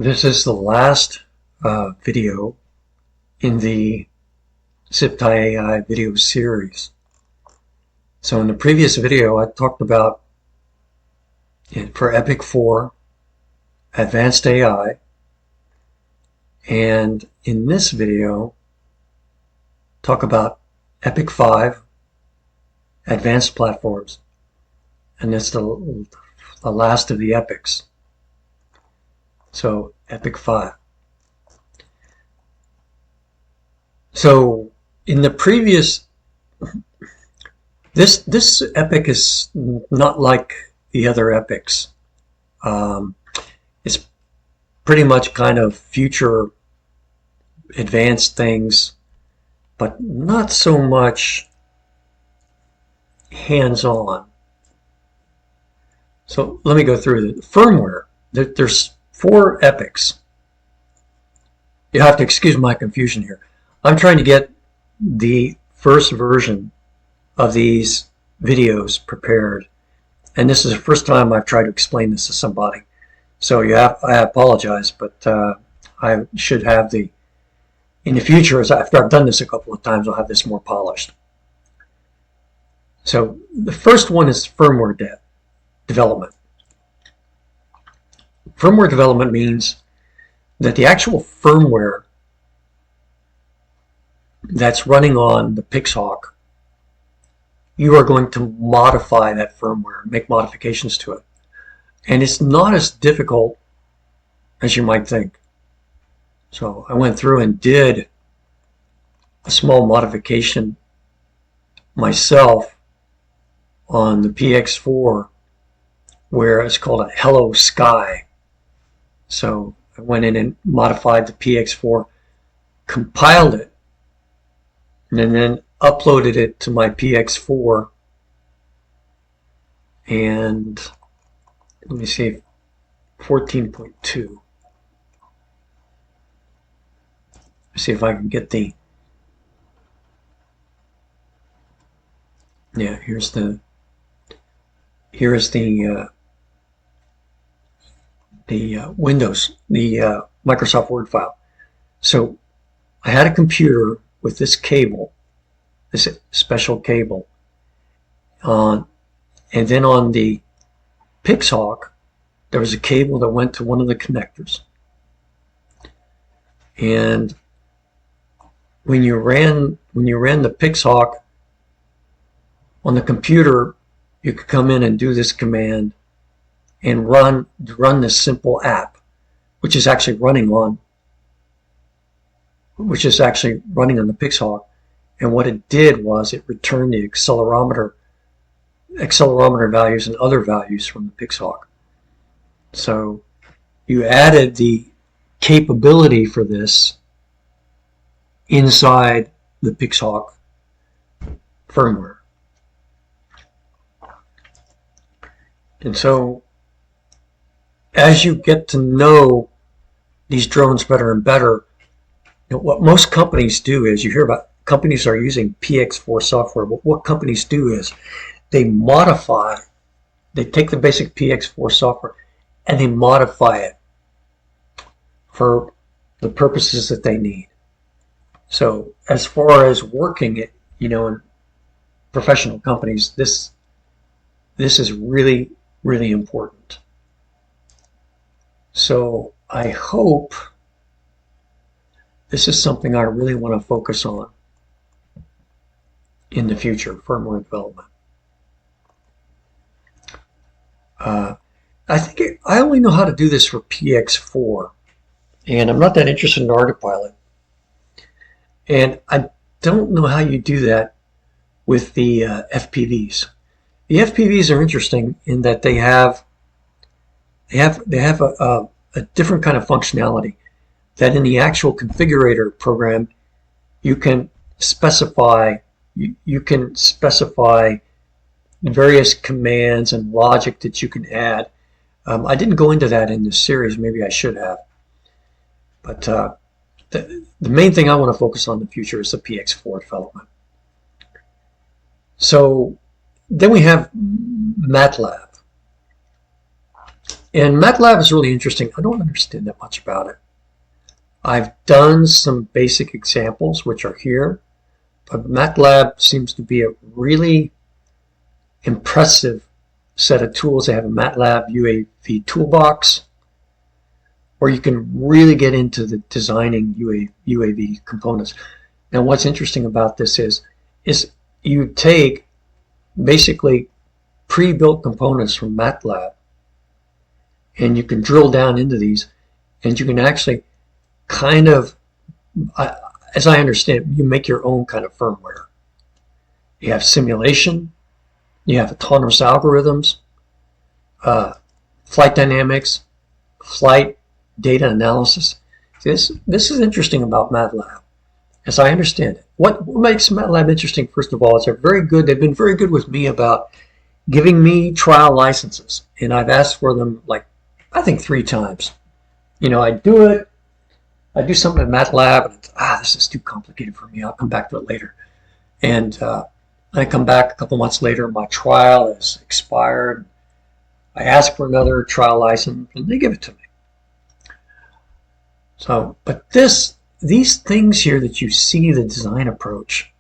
This is the last video in the ZiptieAI video series. So in the previous video, I talked about for Epic 4, Advanced AI, and in this video, talk about Epic 5, Advanced Platforms, and that's the last of the epics. So Epic 5. So in the previous, this epic is not like the other epics. It's pretty much kind of future advanced things, but not so much hands-on. So let me go through the firmware. There's 4 epics. You have to excuse my confusion here. I'm trying to get the first version of these videos prepared, and this is the first time I've tried to explain this to somebody. So I apologize, but I should have in the future, after I've done this a couple of times, I'll have this more polished. So the first one is firmware development. Firmware development means that the actual firmware that's running on the Pixhawk, you are going to modify that firmware, make modifications to it. And it's not as difficult as you might think. So I went through and did a small modification myself on the PX4 where it's called a Hello Sky. So I went in and modified the PX4, compiled it, and then uploaded it to my PX4. And let me see, 14.2. See if I can get the, yeah, here's the Windows, the Microsoft Word file. So I had a computer with this cable, this special cable, and then on the Pixhawk, there was a cable that went to one of the connectors. And when you ran the Pixhawk on the computer, you could come in and do this command and run this simple app, which is actually running on the Pixhawk. And what it did was it returned the accelerometer values and other values from the Pixhawk. So you added the capability for this inside the Pixhawk firmware. And so as you get to know these drones better and better, what most companies do is, you hear about companies are using PX4 software, but what companies do is they take the basic PX4 software and they modify it for the purposes that they need. So as far as working it, in professional companies, this is really, really important. So I hope this is something I really want to focus on in the future, firmware development. I think I only know how to do this for PX4, and I'm not that interested in Autopilot. And I don't know how you do that with the FPVs. The FPVs are interesting in that they have a different kind of functionality that in the actual configurator program you can specify various commands and logic that you can add. I didn't go into that in this series, maybe I should have, but the main thing I want to focus on in the future is the PX4 development. So then we have MATLAB. And MATLAB is really interesting. I don't understand that much about it. I've done some basic examples, which are here, but MATLAB seems to be a really impressive set of tools. They have a MATLAB UAV toolbox, where you can really get into the designing UAV components. Now, what's interesting about this is you take basically pre-built components from MATLAB, and you can drill down into these, and you can actually kind of, as I understand it, you make your own kind of firmware. You have simulation, you have autonomous algorithms, flight dynamics, flight data analysis. This is interesting about MATLAB, as I understand it. What makes MATLAB interesting, first of all, is they've been very good with me about giving me trial licenses, and I've asked for them, like, I think 3 times. You know, I do something in MATLAB, and it's, this is too complicated for me. I'll come back to it later. And I come back a couple months later, my trial is expired. I ask for another trial license, and they give it to me. So, but these things here that you see, the design approach,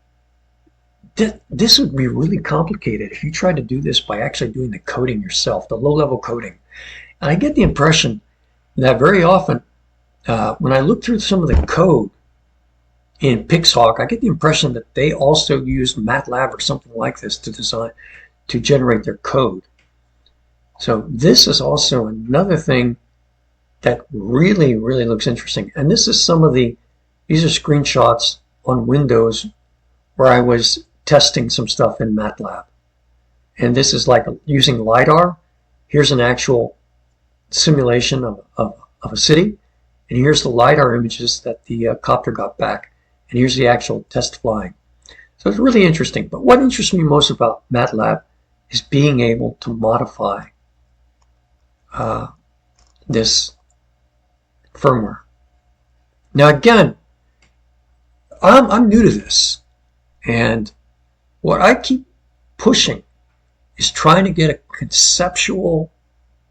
this would be really complicated if you tried to do this by actually doing the coding yourself, the low-level coding. And I get the impression that very often, when I look through some of the code in Pixhawk, I get the impression that they also use MATLAB or something like this to generate their code. So this is also another thing that really, really looks interesting. And this is these are screenshots on Windows where I was testing some stuff in MATLAB. And this is like using LiDAR. Here's an actual simulation of a city. And here's the LiDAR images that the copter got back. And here's the actual test flying. So it's really interesting. But what interests me most about MATLAB is being able to modify this firmware. Now again, I'm new to this, and what I keep pushing is trying to get a conceptual,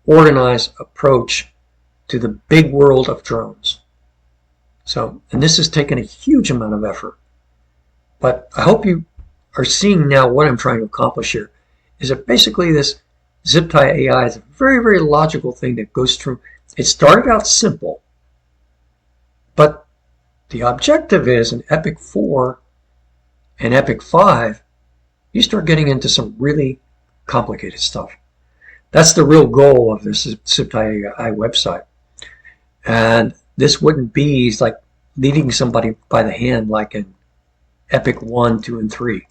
organized approach to the big world of drones. So, and this has taken a huge amount of effort, but I hope you are seeing now what I'm trying to accomplish here, is that basically this ZiptieAI is a very, very logical thing that goes through. It started out simple, but the objective is in Epic 4 and Epic 5, you start getting into some really complicated stuff. That's the real goal of this ZiptieAI website. And this wouldn't be like leading somebody by the hand like in Epic 1, 2, and 3.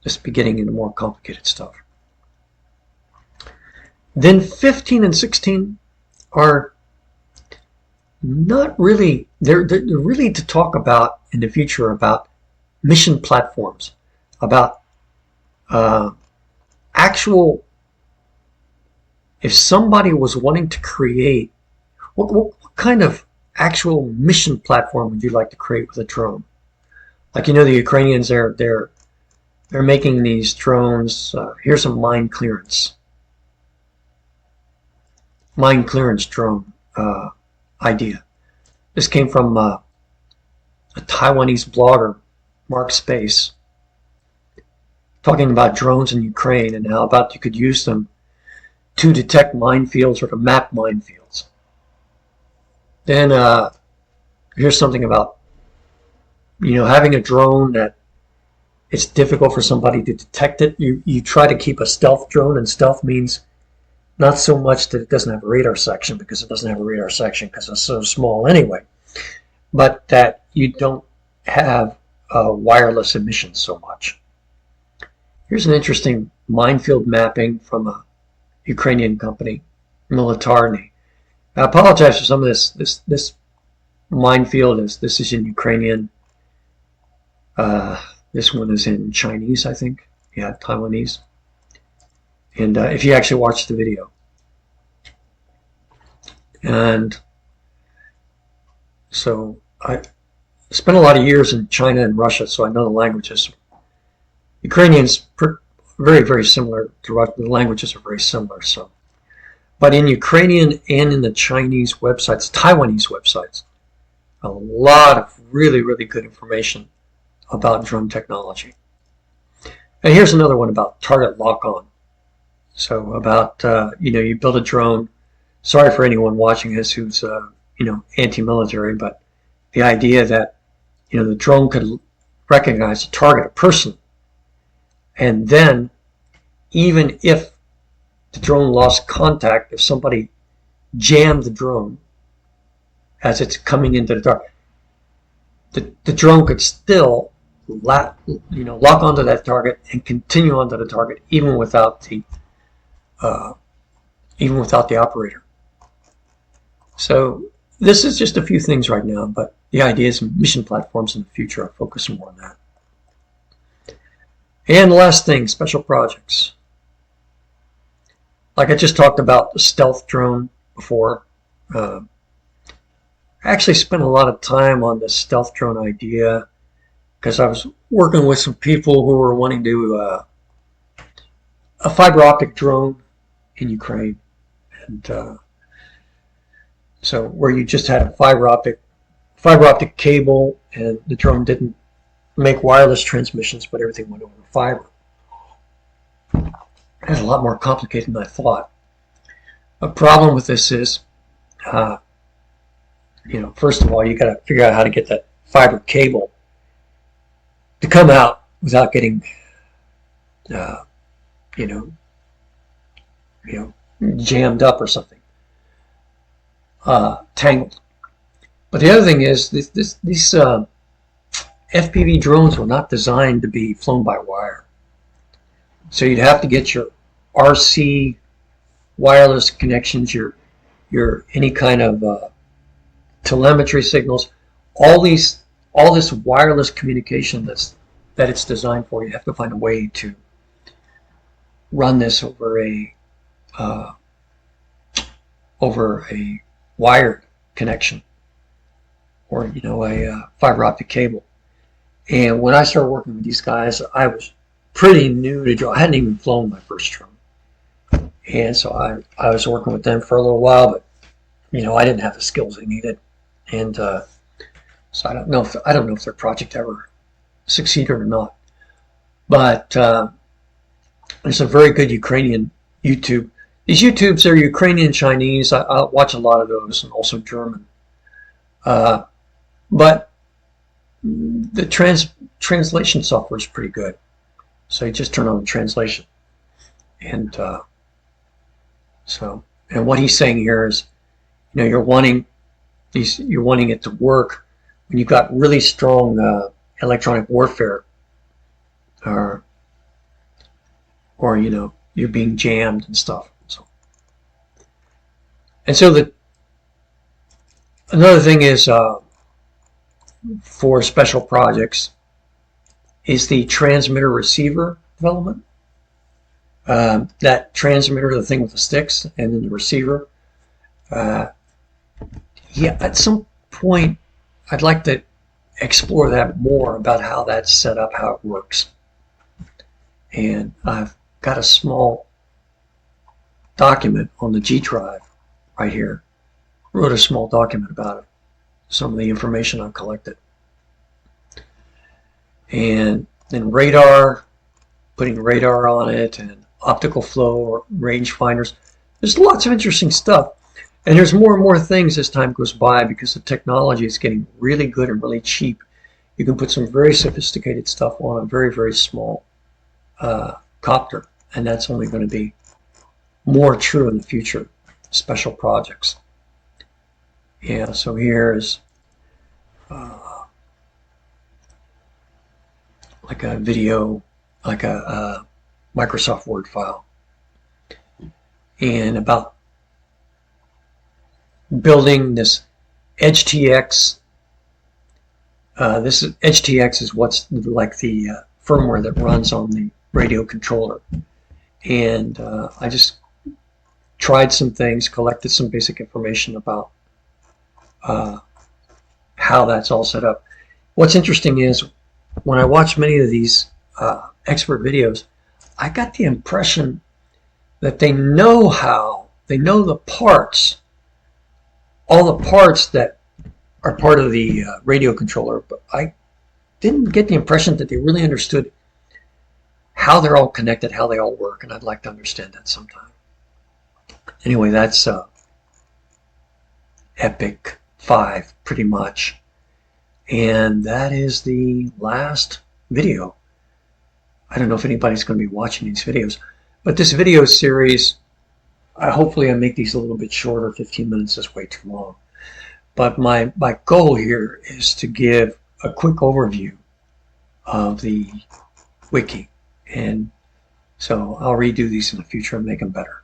Just be getting into more complicated stuff. Then 15 and 16 are not really, they're really to talk about in the future about mission platforms, about actual, if somebody was wanting to create, what kind of actual mission platform would you like to create with a drone? Like, you know, the Ukrainians, they're making these drones. Here's a mine clearance drone idea. This came from a Taiwanese blogger, Mark Space, talking about drones in Ukraine and how about you could use them to detect minefields or to map minefields. Then here's something about, you know, having a drone that it's difficult for somebody to detect it. You try to keep a stealth drone, and stealth means not so much that it doesn't have a radar section, because it doesn't have a radar section because it's so small anyway, but that you don't have wireless emissions so much. Here's an interesting minefield mapping from a Ukrainian company, Militarny. I apologize for some of this minefield. This is in Ukrainian. This one is in Chinese, I think. Yeah, Taiwanese. And if you actually watch the video. And so I spent a lot of years in China and Russia, so I know the languages. Ukrainian's very, very similar to Russian. The languages are very similar. So, But in Ukrainian and in the Chinese websites, Taiwanese websites, a lot of really, really good information about drone technology. And here's another one about target lock-on. So about, you build a drone. Sorry for anyone watching this who's, anti-military, but the idea that, the drone could recognize a target, a person, and then even if the drone lost contact, if somebody jammed the drone as it's coming into the target, the drone could still lock onto that target and continue onto the target even without the operator. So this is just a few things right now, but the idea is mission platforms in the future. I'll focus more on that. And the last thing, special projects. Like I just talked about the stealth drone before. I actually spent a lot of time on the stealth drone idea because I was working with some people who were wanting to a fiber optic drone in Ukraine, and so where you just had a fiber optic cable, and the drone didn't make wireless transmissions, but everything went over fiber. It's a lot more complicated than I thought. A problem with this is, first of all, you got to figure out how to get that fiber cable to come out without getting, jammed up or something, tangled. But the other thing is, these FPV drones were not designed to be flown by wire. So you'd have to get your RC wireless connections, your any kind of telemetry signals, all this wireless communication that it's designed for. You have to find a way to run this over a wired connection, or a fiber optic cable. And when I started working with these guys, I was pretty new to drone. I hadn't even flown my first drone, and so I was working with them for a little while, but I didn't have the skills they needed, and so I don't know if their project ever succeeded or not. But there's a very good Ukrainian YouTube. These YouTubes are Ukrainian, Chinese. I watch a lot of those, and also German. But the translation software is pretty good. So you just turn on the translation, and and what he's saying here is, you're wanting it to work when you've got really strong electronic warfare, or you're being jammed and stuff. So another thing is for special projects is the transmitter receiver development. That transmitter, the thing with the sticks, and then the receiver. At some point, I'd like to explore that more about how that's set up, how it works. And I've got a small document on the Gdrive right here. Wrote a small document about it, some of the information I've collected. And then radar, putting radar on it, and optical flow or range finders. There's lots of interesting stuff. And there's more and more things as time goes by because the technology is getting really good and really cheap. You can put some very sophisticated stuff on a very, very small copter. And that's only going to be more true in the future. Special projects. Yeah, so here's like a video, like a Microsoft Word file, and about building this HTX. HTX is what's like the firmware that runs on the radio controller, and I just tried some things, collected some basic information about how that's all set up. What's interesting is when I watch many of these expert videos, I got the impression that they know how They know the parts, all the parts that are part of the radio controller, but I didn't get the impression that they really understood how they're all connected, how they all work, and I'd like to understand that sometime. Anyway, that's Epic 5 pretty much. And that is the last video. I don't know if anybody's going to be watching these videos, but this video series, hopefully I make these a little bit shorter. 15 minutes is way too long. But my goal here is to give a quick overview of the wiki. And so I'll redo these in the future and make them better.